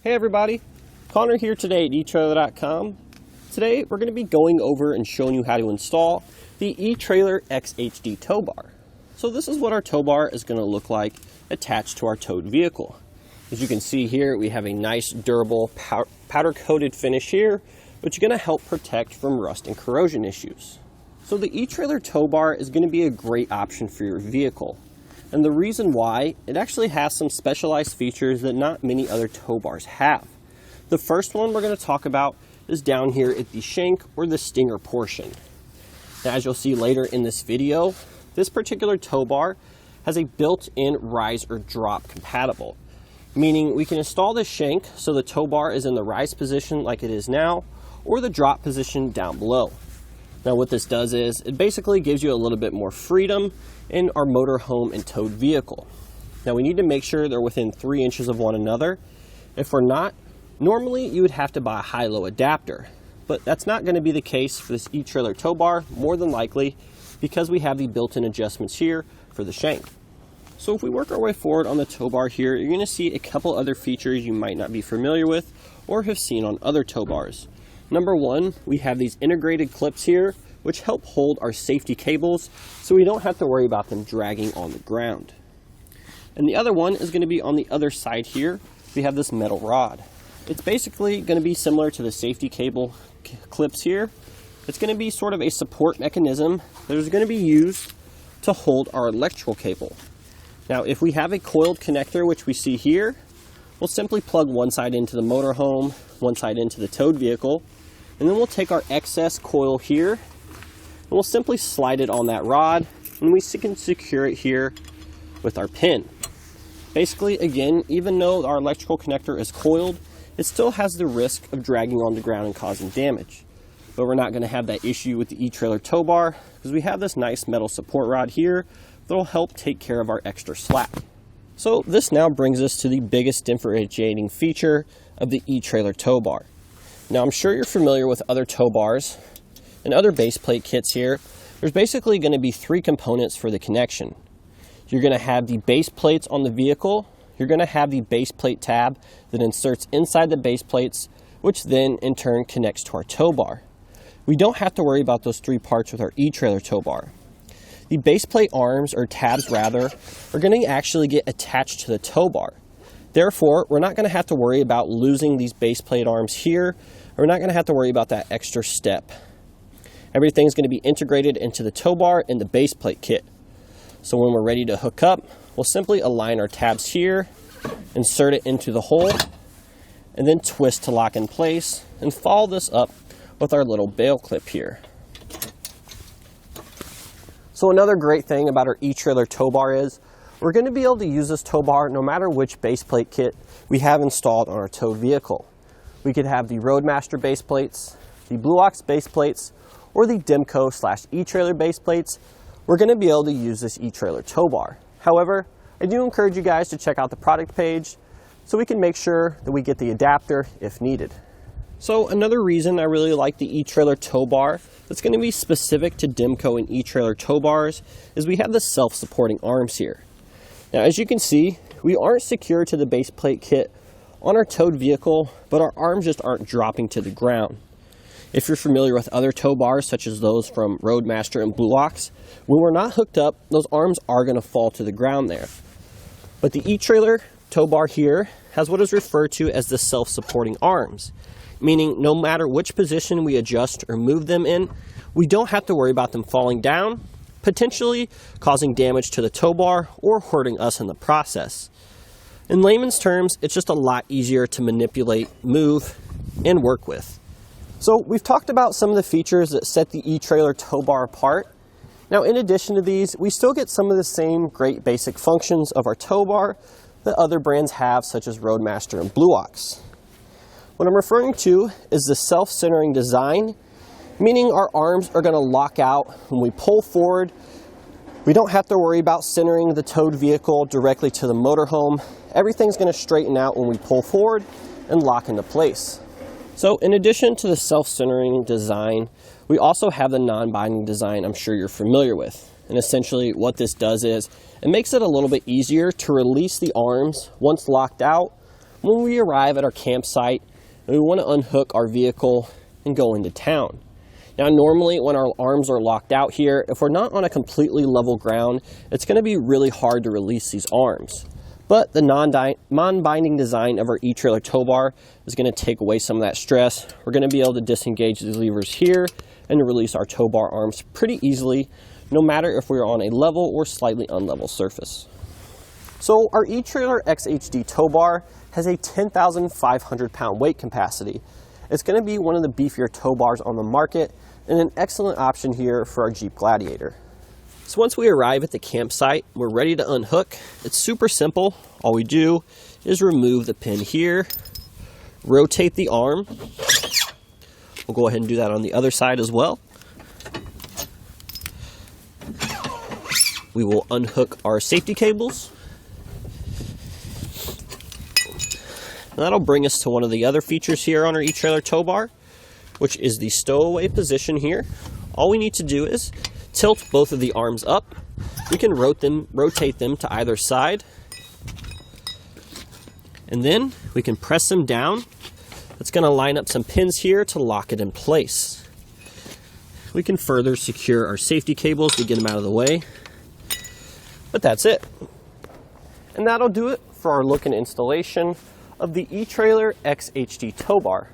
Hey everybody, Connor here today at etrailer.com. Today we're going to be going over and showing you how to install the etrailer XHD Tow Bar. So this is what our tow bar is going to look like attached to our towed vehicle. As you can see here, we have a nice durable powder coated finish here, which is going to help protect from rust and corrosion issues. So the etrailer tow bar is going to be a great option for your vehicle. And the reason why, it actually has some specialized features that not many other tow bars have. The first one we're going to talk about is down here at the shank or the stinger portion. Now, as you'll see later in this video, this particular tow bar has a built-in rise or drop compatible, meaning we can install this shank so the tow bar is in the rise position like it is now, or the drop position down below. Now what this does is, it basically gives you a little bit more freedom in our motorhome and towed vehicle. Now we need to make sure they're within 3 inches of one another. If we're not, normally you would have to buy a high-low adapter, but that's not going to be the case for this etrailer tow bar, more than likely, because we have the built-in adjustments here for the shank. So if we work our way forward on the tow bar here, you're going to see a couple other features you might not be familiar with or have seen on other tow bars. Number one, we have these integrated clips here, which help hold our safety cables so we don't have to worry about them dragging on the ground. And the other one is going to be on the other side here. We have this metal rod. It's basically going to be similar to the safety cable clips here. It's going to be sort of a support mechanism that is going to be used to hold our electrical cable. Now, if we have a coiled connector, which we see here, we'll simply plug one side into the motorhome, one side into the towed vehicle, and then we'll take our excess coil here, and we'll simply slide it on that rod, and we can secure it here with our pin. Basically, again, even though our electrical connector is coiled, it still has the risk of dragging on the ground and causing damage. But we're not going to have that issue with the etrailer tow bar, because we have this nice metal support rod here that will help take care of our extra slack. So this now brings us to the biggest differentiating feature of the etrailer tow bar. Now I'm sure you're familiar with other tow bars and other base plate kits here. There's basically going to be 3 components for the connection. You're going to have the base plates on the vehicle, you're going to have the base plate tab that inserts inside the base plates, which then in turn connects to our tow bar. We don't have to worry about those 3 parts with our etrailer tow bar. The base plate arms, or tabs rather, are going to actually get attached to the tow bar. Therefore, we're not going to have to worry about losing these base plate arms here. We're not going to have to worry about that extra step. Everything's going to be integrated into the tow bar and the base plate kit. So when we're ready to hook up, we'll simply align our tabs here, insert it into the hole, and then twist to lock in place, and follow this up with our little bail clip here. So another great thing about our etrailer tow bar is we're going to be able to use this tow bar no matter which base plate kit we have installed on our towed vehicle. We could have the Roadmaster base plates, the Blue Ox base plates, or the Demco/etrailer base plates. We're going to be able to use this etrailer tow bar. However, I do encourage you guys to check out the product page so we can make sure that we get the adapter if needed. So another reason I really like the etrailer tow bar that's going to be specific to Demco and etrailer tow bars is we have the self-supporting arms here. Now as you can see, we aren't secured to the base plate kit on our towed vehicle, but our arms just aren't dropping to the ground. If you're familiar with other tow bars such as those from Roadmaster and Blue Ox, when we're not hooked up, those arms are going to fall to the ground there. But the etrailer tow bar here has what is referred to as the self-supporting arms, meaning no matter which position we adjust or move them in, we don't have to worry about them falling down, potentially causing damage to the tow bar or hurting us in the process. In layman's terms, it's just a lot easier to manipulate, move, and work with. So we've talked about some of the features that set the etrailer tow bar apart. Now in addition to these, we still get some of the same great basic functions of our tow bar that other brands have, such as Roadmaster and Blue Ox. What I'm referring to is the self-centering design, meaning our arms are going to lock out when we pull forward. We don't have to worry about centering the towed vehicle directly to the motorhome. Everything's going to straighten out when we pull forward and lock into place. So in addition to the self-centering design, we also have the non-binding design I'm sure you're familiar with. And essentially what this does is it makes it a little bit easier to release the arms once locked out when we arrive at our campsite and we want to unhook our vehicle and go into town. Now normally when our arms are locked out here, if we're not on a completely level ground, it's going to be really hard to release these arms. But the non-binding design of our eTrailer tow bar is going to take away some of that stress. We're going to be able to disengage these levers here and release our tow bar arms pretty easily, no matter if we're on a level or slightly unlevel surface. So our eTrailer XHD tow bar has a 10,500 pound weight capacity. It's going to be one of the beefier tow bars on the market and an excellent option here for our Jeep Gladiator. So once we arrive at the campsite, we're ready to unhook. It's super simple. All we do is remove the pin here, rotate the arm. We'll go ahead and do that on the other side as well. We will unhook our safety cables. And that'll bring us to one of the other features here on our eTrailer tow bar, which is the stowaway position here. All we need to do is tilt both of the arms up. We can rotate them to either side. And then we can press them down. It's going to line up some pins here to lock it in place. We can further secure our safety cables to get them out of the way. But that's it. And that'll do it for our look and installation of the eTrailer XHD tow bar.